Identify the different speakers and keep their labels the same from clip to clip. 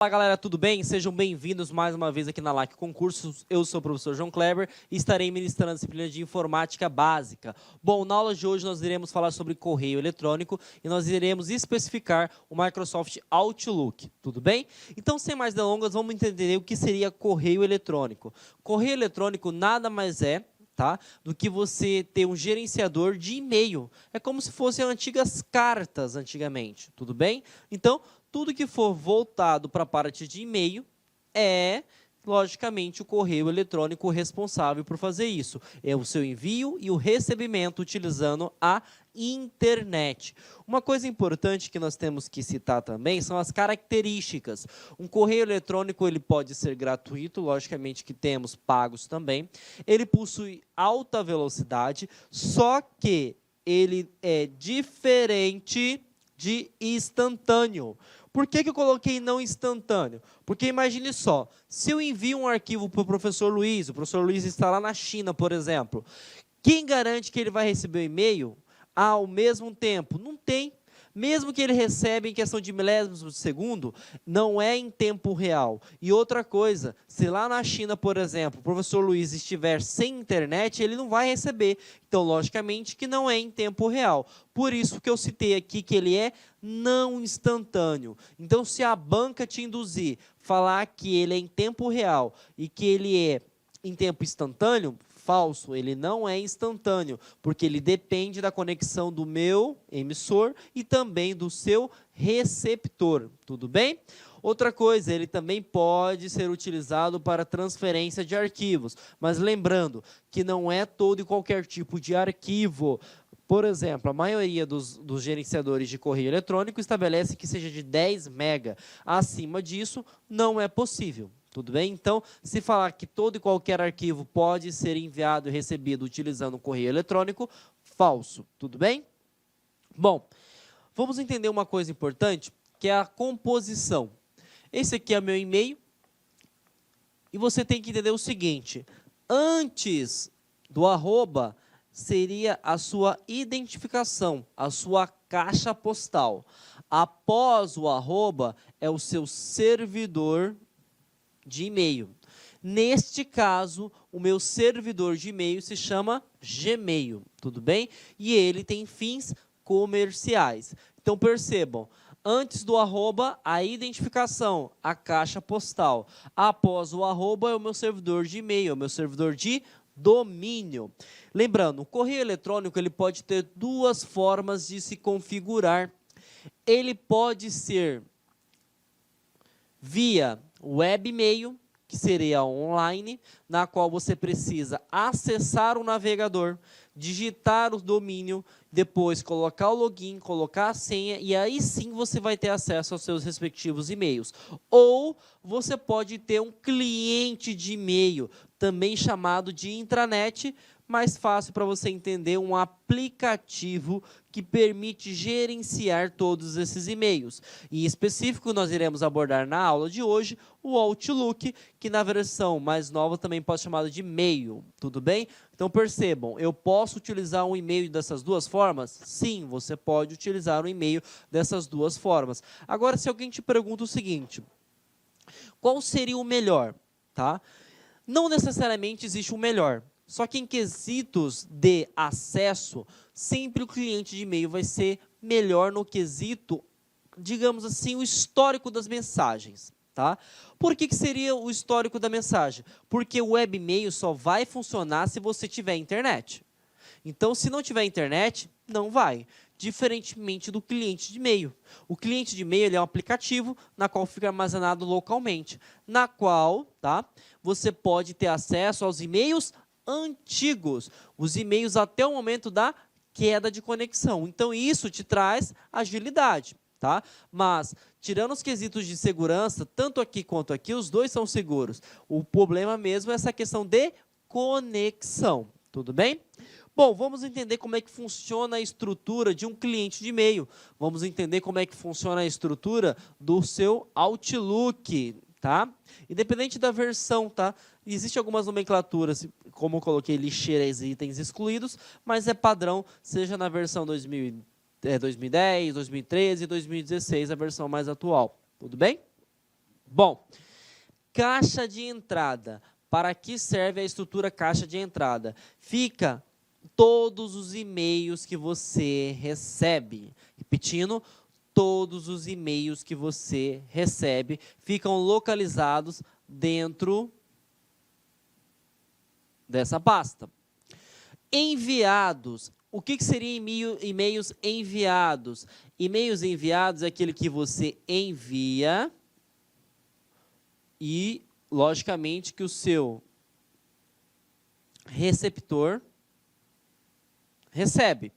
Speaker 1: Fala galera, tudo bem? Sejam bem-vindos mais uma vez aqui na LAC Concursos. Eu sou o professor João Kleber e estarei ministrando a disciplina de Informática Básica. Bom, na aula de hoje nós iremos falar sobre correio eletrônico e nós iremos especificar o Microsoft Outlook, tudo bem? Então, sem mais delongas, vamos entender o que seria correio eletrônico. Correio eletrônico nada mais é do que você ter um gerenciador de e-mail. É como se fossem antigas cartas antigamente, tudo bem? Então, tudo que for voltado para a parte de e-mail é, logicamente, o correio eletrônico responsável por fazer isso. É o seu envio e o recebimento utilizando a internet. Uma coisa importante que nós temos que citar também são as características. Um correio eletrônico ele pode ser gratuito, logicamente que temos pagos também. Ele possui alta velocidade, só que ele é diferente de instantâneo. Por que eu coloquei não instantâneo? Porque imagine só, se eu envio um arquivo para o professor Luiz, o professor Luiz está lá na China, por exemplo, quem garante que ele vai receber o e-mail ao mesmo tempo? Não tem. Mesmo que ele receba em questão de milésimos de segundo, não é em tempo real. E outra coisa, se lá na China, por exemplo, o professor Luiz estiver sem internet, ele não vai receber. Então, logicamente, que não é em tempo real. Por isso que eu citei aqui que ele é não instantâneo. Então, se a banca te induzir, falar que ele é em tempo real e que ele é em tempo instantâneo, falso, ele não é instantâneo, porque ele depende da conexão do meu emissor e também do seu receptor, tudo bem? Outra coisa, ele também pode ser utilizado para transferência de arquivos, mas lembrando que não é todo e qualquer tipo de arquivo. Por exemplo, a maioria dos gerenciadores de correio eletrônico estabelece que seja de 10 MB. Acima disso, não é possível. Tudo bem? Então, se falar que todo e qualquer arquivo pode ser enviado e recebido utilizando o correio eletrônico, falso. Tudo bem? Bom, vamos entender uma coisa importante, que é a composição. Esse aqui é meu e-mail. E você tem que entender o seguinte, antes do arroba seria a sua identificação, a sua caixa postal. Após o arroba é o seu servidor de e-mail. Neste caso, o meu servidor de e-mail se chama Gmail, tudo bem? E ele tem fins comerciais. Então, percebam, antes do arroba, a identificação, a caixa postal. Após o arroba, é o meu servidor de e-mail, é o meu servidor de domínio. Lembrando, o correio eletrônico ele pode ter duas formas de se configurar. Ele pode ser via webmail, que seria online, na qual você precisa acessar o navegador, digitar o domínio, depois colocar o login, colocar a senha, e aí sim você vai ter acesso aos seus respectivos e-mails. Ou você pode ter um cliente de e-mail, também chamado de intranet, mais fácil para você entender, um aplicativo que permite gerenciar todos esses e-mails. Em específico, nós iremos abordar na aula de hoje o Outlook, que na versão mais nova também pode ser chamado de Mail, tudo bem? Então percebam, eu posso utilizar um e-mail dessas duas formas? Sim, você pode utilizar um e-mail dessas duas formas. Agora, se alguém te pergunta o seguinte, qual seria o melhor? Tá? Não necessariamente existe um melhor. Só que em quesitos de acesso, sempre o cliente de e-mail vai ser melhor no quesito, digamos assim, o histórico das mensagens. Tá? Por que seria o histórico da mensagem? Porque o webmail só vai funcionar se você tiver internet. Então, se não tiver internet, não vai. Diferentemente do cliente de e-mail. O cliente de e-mail ele é um aplicativo na qual fica armazenado localmente, na qual você pode ter acesso aos e-mails antigos, os e-mails até o momento da queda de conexão. Então, isso te traz agilidade. Tá? Mas, tirando os quesitos de segurança, tanto aqui quanto aqui, os dois são seguros. O problema mesmo é essa questão de conexão. Tudo bem? Bom, vamos entender como é que funciona a estrutura de um cliente de e-mail. Vamos entender como é que funciona a estrutura do seu Outlook. Tá? Independente da versão, tá? Existem algumas nomenclaturas, como eu coloquei lixeiras e itens excluídos, mas é padrão, seja na versão 2010, 2013, 2016, a versão mais atual. Tudo bem? Bom, caixa de entrada. Para que serve a estrutura caixa de entrada? Fica todos os e-mails que você recebe. Repetindo, todos os e-mails que você recebe ficam localizados dentro dessa pasta. Enviados. O que seria e-mails enviados? E-mails enviados é aquele que você envia e, logicamente, que o seu receptor recebe.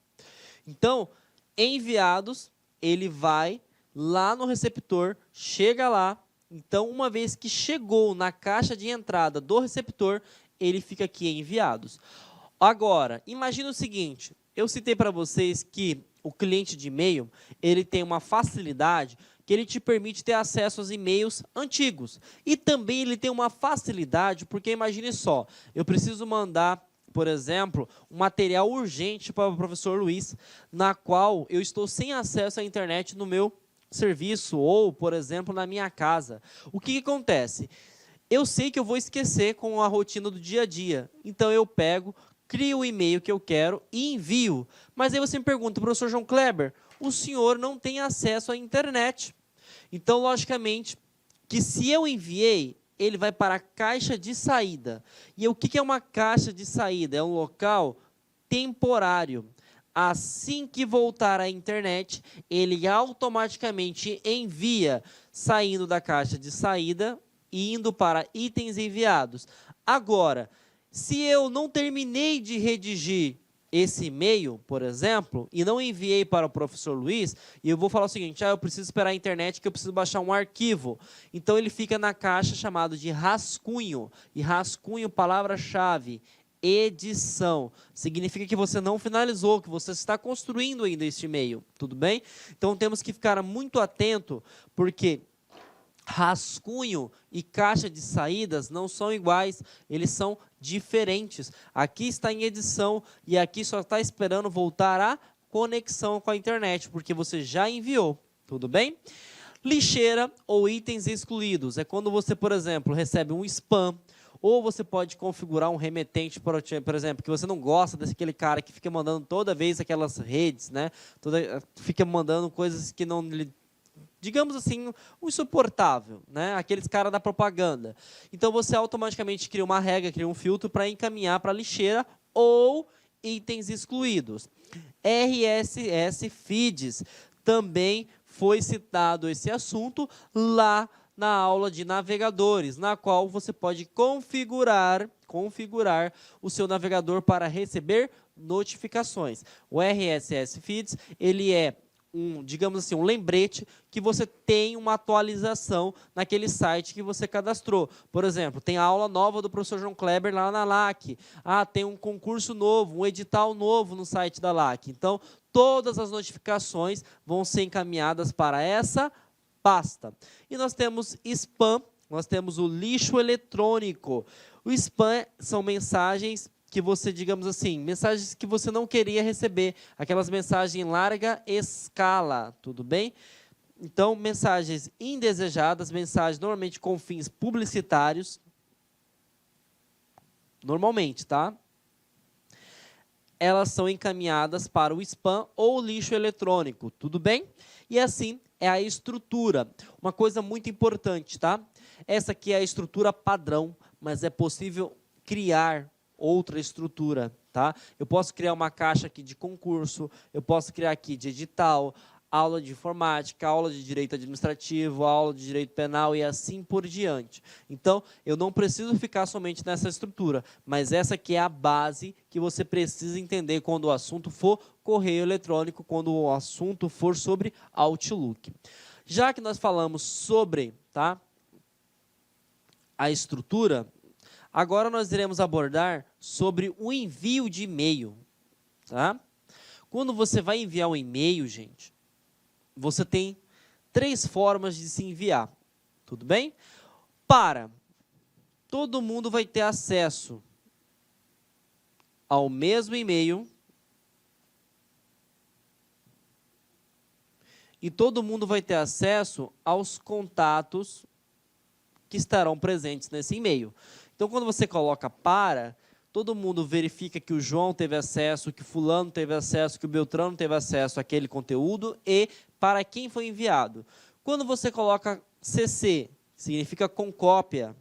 Speaker 1: Então, enviados, ele vai lá no receptor, chega lá. Então, uma vez que chegou na caixa de entrada do receptor, ele fica aqui em enviados. Agora, imagina o seguinte, eu citei para vocês que o cliente de e-mail, ele tem uma facilidade que ele te permite ter acesso aos e-mails antigos. E também ele tem uma facilidade, porque imagine só, eu preciso mandar, por exemplo, um material urgente para o professor Luiz, na qual eu estou sem acesso à internet no meu serviço ou, por exemplo, na minha casa. O que acontece? Eu sei que eu vou esquecer com a rotina do dia a dia, então eu pego, crio o e-mail que eu quero e envio. Mas aí você me pergunta, professor João Kleber, o senhor não tem acesso à internet. Então, logicamente, que se eu enviei, ele vai para a caixa de saída. E o que é uma caixa de saída? É um local temporário. Assim que voltar à internet, ele automaticamente envia, saindo da caixa de saída e indo para itens enviados. Agora, se eu não terminei de redigir esse e-mail, por exemplo, e não enviei para o professor Luiz, e eu vou falar o seguinte, eu preciso esperar a internet que eu preciso baixar um arquivo. Então, ele fica na caixa chamado de rascunho. E rascunho, palavra-chave, edição. Significa que você não finalizou, que você está construindo ainda este e-mail, tudo bem? Então, temos que ficar muito atento, porque rascunho e caixa de saídas não são iguais, eles são diferentes. Aqui está em edição e aqui só está esperando voltar a conexão com a internet, porque você já enviou, tudo bem? Lixeira ou itens excluídos, é quando você, por exemplo, recebe um spam, ou você pode configurar um remetente, por exemplo, que você não gosta daquele cara que fica mandando toda vez aquelas redes, né? Fica mandando coisas que não lhe, digamos assim, o insuportável, né? Aqueles caras da propaganda. Então, você automaticamente cria uma regra, cria um filtro para encaminhar para a lixeira ou itens excluídos. RSS Feeds, também foi citado esse assunto lá na aula de navegadores, na qual você pode configurar o seu navegador para receber notificações. O RSS Feeds, ele é digamos assim, um lembrete que você tem uma atualização naquele site que você cadastrou. Por exemplo, tem a aula nova do professor João Kleber lá na LAC. Tem um concurso novo, um edital novo no site da LAC. Então, todas as notificações vão ser encaminhadas para essa pasta. E nós temos spam, nós temos o lixo eletrônico. O spam são mensagens que você, digamos assim, mensagens que você não queria receber, aquelas mensagens em larga escala, tudo bem? Então, mensagens indesejadas, mensagens normalmente com fins publicitários, normalmente, tá? Elas são encaminhadas para o spam ou lixo eletrônico, tudo bem? E assim é a estrutura. Uma coisa muito importante, tá? Essa aqui é a estrutura padrão, mas é possível criar outra estrutura, tá? Eu posso criar uma caixa aqui de concurso, eu posso criar aqui de edital, aula de informática, aula de direito administrativo, aula de direito penal e assim por diante. Então, eu não preciso ficar somente nessa estrutura, mas essa aqui é a base que você precisa entender quando o assunto for correio eletrônico, quando o assunto for sobre Outlook. Já que nós falamos sobre, tá, a estrutura, agora nós iremos abordar sobre o envio de e-mail, tá? Quando você vai enviar um e-mail, gente, você tem 3 formas de se enviar, tudo bem? Todo mundo vai ter acesso ao mesmo e-mail e todo mundo vai ter acesso aos contatos que estarão presentes nesse e-mail. Então, quando você coloca para, todo mundo verifica que o João teve acesso, que o fulano teve acesso, que o Beltrano teve acesso àquele conteúdo e para quem foi enviado. Quando você coloca CC, significa com cópia.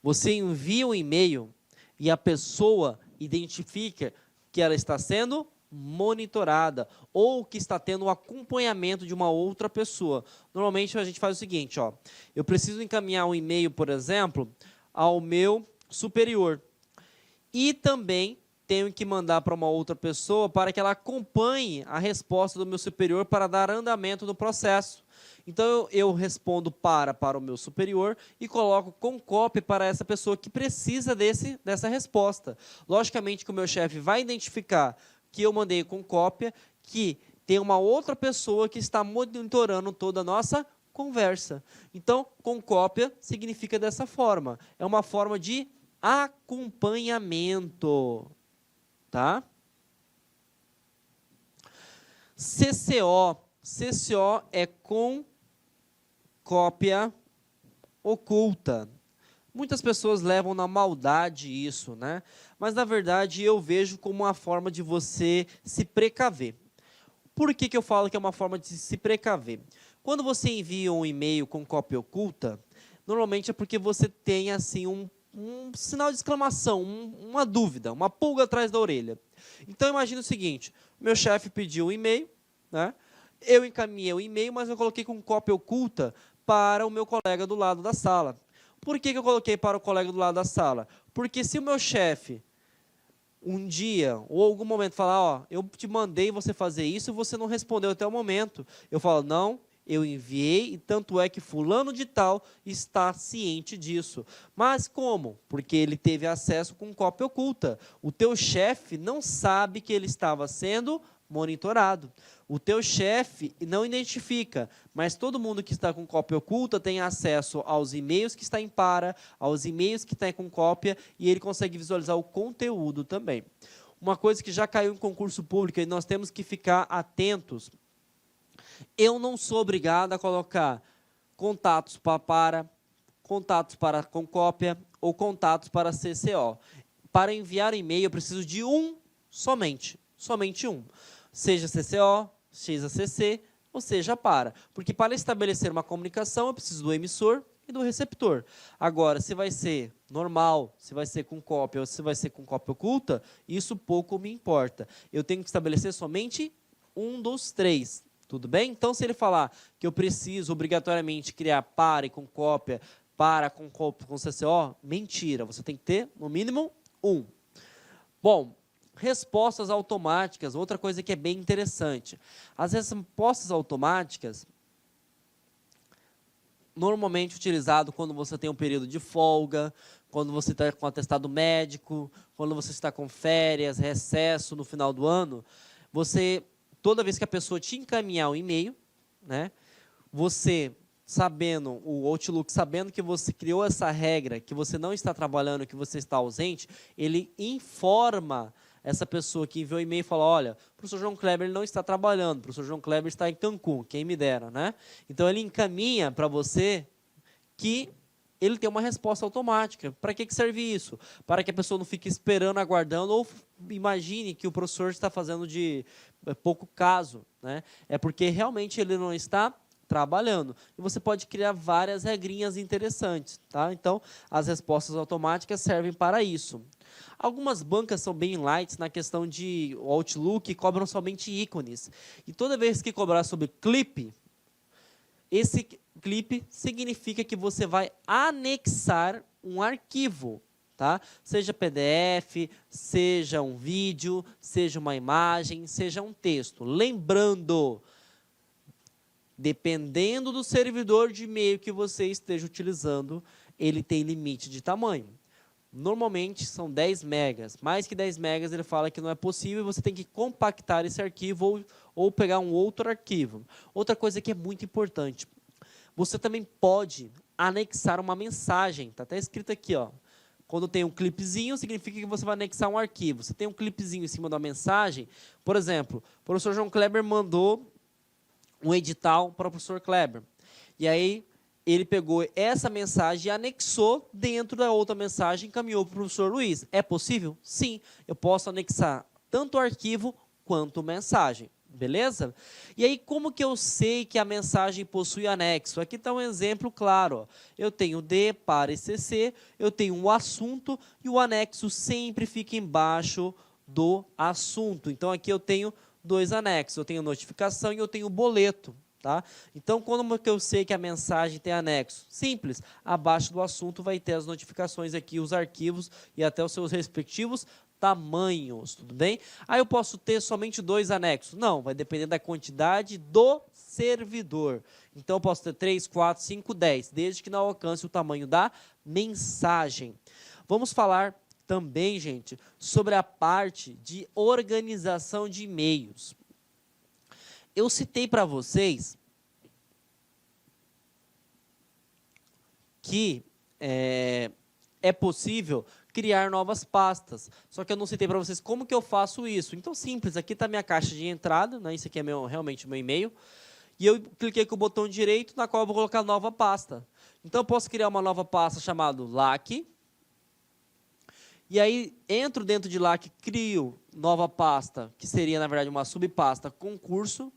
Speaker 1: Você envia um e-mail e a pessoa identifica que ela está sendo monitorada ou que está tendo o acompanhamento de uma outra pessoa. Normalmente a gente faz o seguinte, ó, eu preciso encaminhar um e-mail, por exemplo, ao meu superior e também tenho que mandar para uma outra pessoa para que ela acompanhe a resposta do meu superior para dar andamento no processo. Então, eu respondo para o meu superior e coloco com cópia para essa pessoa que precisa dessa resposta. Logicamente que o meu chefe vai identificar que eu mandei com cópia, que tem uma outra pessoa que está monitorando toda a nossa conversa. Então, com cópia significa dessa forma. É uma forma de acompanhamento. Tá? CCO. CCO é com cópia oculta. Muitas pessoas levam na maldade isso, né? Mas, na verdade, eu vejo como uma forma de você se precaver. Por que eu falo que é uma forma de se precaver? Quando você envia um e-mail com cópia oculta, normalmente é porque você tem assim um sinal de exclamação, uma dúvida, uma pulga atrás da orelha. Então, imagine o seguinte, meu chefe pediu um e-mail, né? Eu encaminhei o e-mail, mas eu coloquei com cópia oculta para o meu colega do lado da sala. Por que eu coloquei para o colega do lado da sala? Porque se o meu chefe, um dia, ou algum momento, falar, ó, eu te mandei você fazer isso e você não respondeu até o momento, eu falo, não, eu enviei, e tanto é que fulano de tal está ciente disso. Mas como? Porque ele teve acesso com cópia oculta. O teu chefe não sabe que ele estava sendo monitorado. O teu chefe não identifica, mas todo mundo que está com cópia oculta tem acesso aos e-mails que está em para, aos e-mails que está com cópia, e ele consegue visualizar o conteúdo também. Uma coisa que já caiu em concurso público e nós temos que ficar atentos, eu não sou obrigado a colocar contatos para contatos para com cópia ou contatos para CCO. Para enviar e-mail eu preciso de um somente um. Seja CCO, seja CC, ou seja para. Porque para estabelecer uma comunicação eu preciso do emissor e do receptor. Agora, se vai ser normal, se vai ser com cópia ou se vai ser com cópia oculta, isso pouco me importa. Eu tenho que estabelecer somente um dos três. Tudo bem? Então, se ele falar que eu preciso obrigatoriamente criar para e com cópia, para com cópia com CCO, mentira. Você tem que ter, no mínimo, um. Bom, respostas automáticas, outra coisa que é bem interessante. As respostas automáticas, normalmente utilizado quando você tem um período de folga, quando você está com atestado médico, quando você está com férias, recesso no final do ano, você, toda vez que a pessoa te encaminhar um e-mail, né, você sabendo, o Outlook sabendo que você criou essa regra, que você não está trabalhando, que você está ausente, ele informa essa pessoa que enviou o e-mail e fala, olha, o professor João Kleber ele não está trabalhando, o professor João Kleber está em Cancún, quem me dera, né? Então, ele encaminha para você que ele tem uma resposta automática. Para que serve isso? Para que a pessoa não fique esperando, aguardando, ou imagine que o professor está fazendo de pouco caso, né? É porque realmente ele não está trabalhando. E você pode criar várias regrinhas interessantes, tá? Então, as respostas automáticas servem para isso. Algumas bancas são bem light na questão de Outlook, cobram somente ícones. E toda vez que cobrar sobre clipe, esse clipe significa que você vai anexar um arquivo, tá? Seja PDF, seja um vídeo, seja uma imagem, seja um texto. Lembrando, dependendo do servidor de e-mail que você esteja utilizando, ele tem limite de tamanho. Normalmente são 10 megas. Mais que 10 megas ele fala que não é possível, você tem que compactar esse arquivo ou pegar um outro arquivo. Outra coisa que é muito importante, você também pode anexar uma mensagem, está até escrito aqui, ó. Quando tem um clipezinho, significa que você vai anexar um arquivo. Se tem um clipezinho em cima da mensagem, por exemplo, o professor João Kleber mandou um edital para o professor Kleber. E aí ele pegou essa mensagem e anexou dentro da outra mensagem e encaminhou para o professor Luiz. É possível? Sim, eu posso anexar tanto o arquivo quanto mensagem. Beleza? E aí, como que eu sei que a mensagem possui anexo? Aqui está um exemplo claro. Ó. Eu tenho D para CC, eu tenho um assunto e o anexo sempre fica embaixo do assunto. Então, aqui eu tenho dois anexos. Eu tenho notificação e eu tenho boleto. Tá? Então, como que eu sei que a mensagem tem anexo? Simples. Abaixo do assunto vai ter as notificações aqui, os arquivos e até os seus respectivos tamanhos, tudo bem? Aí eu posso ter somente dois anexos? Não, vai depender da quantidade do servidor. Então, eu posso ter 3, 4, 5, 10, desde que não alcance o tamanho da mensagem. Vamos falar também, gente, sobre a parte de organização de e-mails. Eu citei para vocês que é possível criar novas pastas. Só que eu não citei para vocês como que eu faço isso. Então, simples, aqui está a minha caixa de entrada, né? Isso aqui é realmente o meu e-mail. E eu cliquei com o botão direito, na qual eu vou colocar nova pasta. Então, eu posso criar uma nova pasta chamada LAC. E aí, entro dentro de LAC, crio nova pasta, que seria, na verdade, uma subpasta concurso.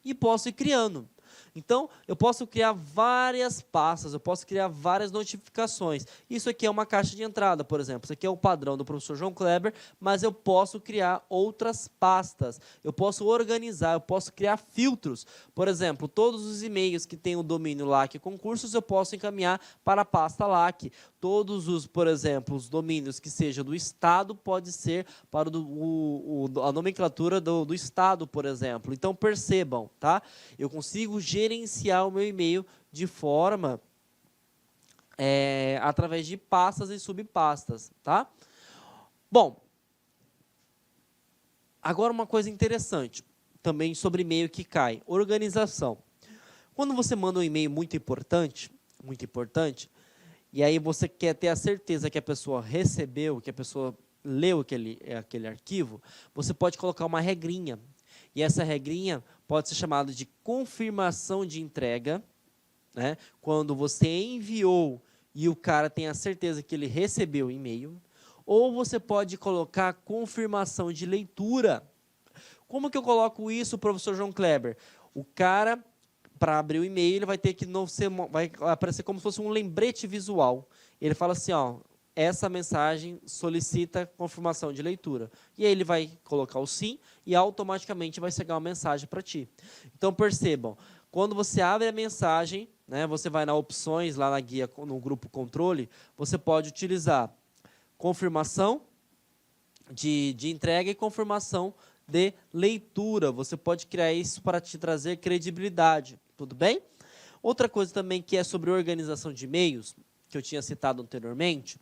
Speaker 1: E posso ir criando. Então, eu posso criar várias pastas, eu posso criar várias notificações. Isso aqui é uma caixa de entrada, por exemplo. Isso aqui é o padrão do professor João Kleber, mas eu posso criar outras pastas. Eu posso organizar, eu posso criar filtros. Por exemplo, todos os e-mails que têm o domínio LAC Concursos, eu posso encaminhar para a pasta LAC. Todos os, por exemplo, os domínios que sejam do Estado, pode ser para a nomenclatura do Estado, por exemplo. Então, percebam, tá? Eu consigo gerenciar o meu e-mail de forma através de pastas e subpastas, tá? Bom, agora uma coisa interessante também sobre e-mail que cai, organização. Quando você manda um e-mail muito importante, e aí você quer ter a certeza que a pessoa recebeu, que a pessoa leu aquele arquivo, você pode colocar uma regrinha. E essa regrinha pode ser chamada de confirmação de entrega, né? Quando você enviou e o cara tem a certeza que ele recebeu o e-mail. Ou você pode colocar confirmação de leitura. Como que eu coloco isso, professor João Kleber? O cara, para abrir o e-mail, ele vai ter que vai aparecer como se fosse um lembrete visual. Ele fala assim, ó, essa mensagem solicita confirmação de leitura. E aí ele vai colocar o sim e automaticamente vai chegar uma mensagem para ti. Então, percebam, quando você abre a mensagem, né, você vai nas opções, lá na guia, no grupo controle, você pode utilizar confirmação de entrega e confirmação de leitura. Você pode criar isso para te trazer credibilidade. Tudo bem? Outra coisa também que é sobre organização de e-mails, que eu tinha citado anteriormente,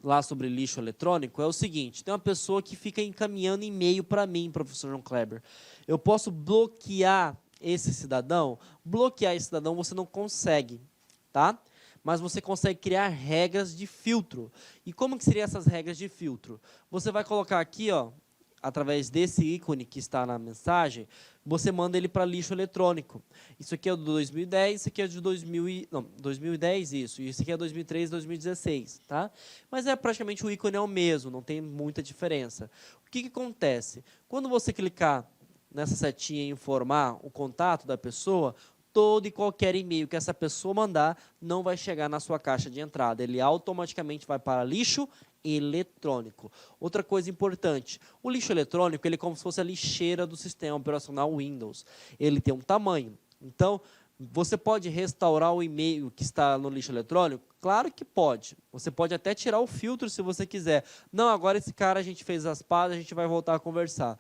Speaker 1: lá sobre lixo eletrônico, é o seguinte, tem uma pessoa que fica encaminhando e-mail para mim, professor João Kleber. Eu posso bloquear esse cidadão? Bloquear esse cidadão você não consegue, tá? Mas você consegue criar regras de filtro. E como que seriam essas regras de filtro? Você vai colocar aqui, ó, através desse ícone que está na mensagem, você manda ele para lixo eletrônico. Isso aqui é do 2010, isso aqui é de 2010, isso. E isso aqui é 2003, 2016, tá? Mas praticamente o ícone é o mesmo, não tem muita diferença. O que acontece? Quando você clicar nessa setinha em informar o contato da pessoa, todo e qualquer e-mail que essa pessoa mandar não vai chegar na sua caixa de entrada. Ele automaticamente vai para lixo eletrônico. Outra coisa importante, o lixo eletrônico ele é como se fosse a lixeira do sistema operacional Windows. Ele tem um tamanho. Então, você pode restaurar o e-mail que está no lixo eletrônico? Claro que pode. Você pode até tirar o filtro se você quiser. Não, agora esse cara a gente fez as pazes, a gente vai voltar a conversar.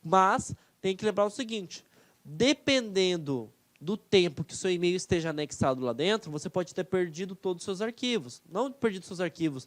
Speaker 1: Mas tem que lembrar o seguinte, dependendo do tempo que o seu e-mail esteja anexado lá dentro, você pode ter perdido todos os seus arquivos. Não perdido seus arquivos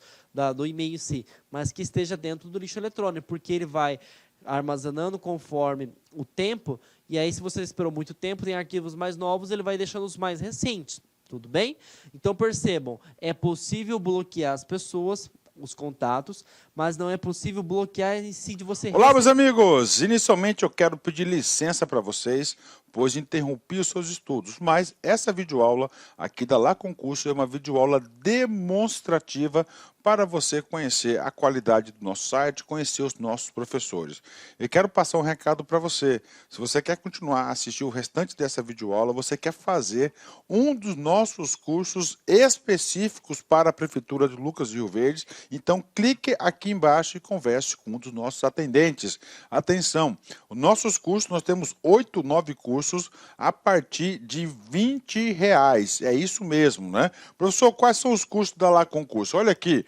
Speaker 1: do e-mail em si, mas que esteja dentro do lixo eletrônico, porque ele vai armazenando conforme o tempo, e aí se você esperou muito tempo, tem arquivos mais novos, ele vai deixando os mais recentes. Tudo bem? Então percebam, é possível bloquear as pessoas os contatos, mas não é possível bloquear em si de você.
Speaker 2: Olá, meus amigos! Inicialmente eu quero pedir licença para vocês, pois interrompi os seus estudos, mas essa videoaula aqui da Lá Concurso é uma videoaula demonstrativa para você conhecer a qualidade do nosso site, conhecer os nossos professores. E quero passar um recado para você. Se você quer continuar a assistir o restante dessa videoaula, você quer fazer um dos nossos cursos específicos para a Prefeitura de Lucas do Rio Verde, então clique aqui embaixo e converse com um dos nossos atendentes. Atenção, os nossos cursos, nós temos 8, 9 cursos a partir de R$20. É isso mesmo, né? Professor, quais são os cursos da Lá Concurso? Olha aqui,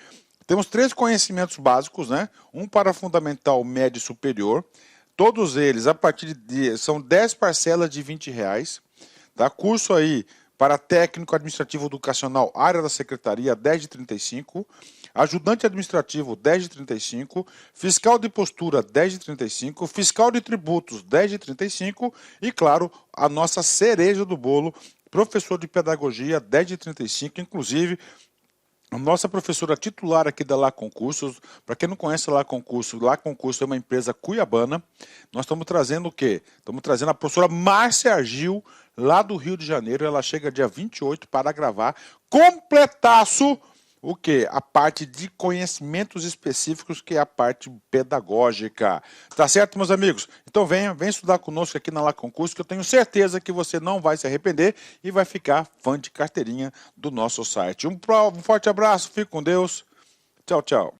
Speaker 2: temos 3 conhecimentos básicos, né? Um para fundamental, médio e superior. Todos eles, a partir são 10 parcelas de R$20. Tá? Curso aí para técnico administrativo educacional, área da secretaria, 10 de 35. Ajudante administrativo, 10 de 35. Fiscal de postura, 10 de 35. Fiscal de tributos, 10 de 35. E, claro, a nossa cereja do bolo, professor de pedagogia, 10 de 35. Inclusive, a nossa professora titular aqui da Lá Concursos, para quem não conhece a Lá Concurso é uma empresa cuiabana. Nós estamos trazendo o quê? Estamos trazendo a professora Márcia Argil, lá do Rio de Janeiro. Ela chega dia 28 para gravar completaço o quê? A parte de conhecimentos específicos, que é a parte pedagógica. Tá certo, meus amigos? Então venha estudar conosco aqui na Lá Concurso, que eu tenho certeza que você não vai se arrepender e vai ficar fã de carteirinha do nosso site. Um forte abraço, fique com Deus. Tchau, tchau.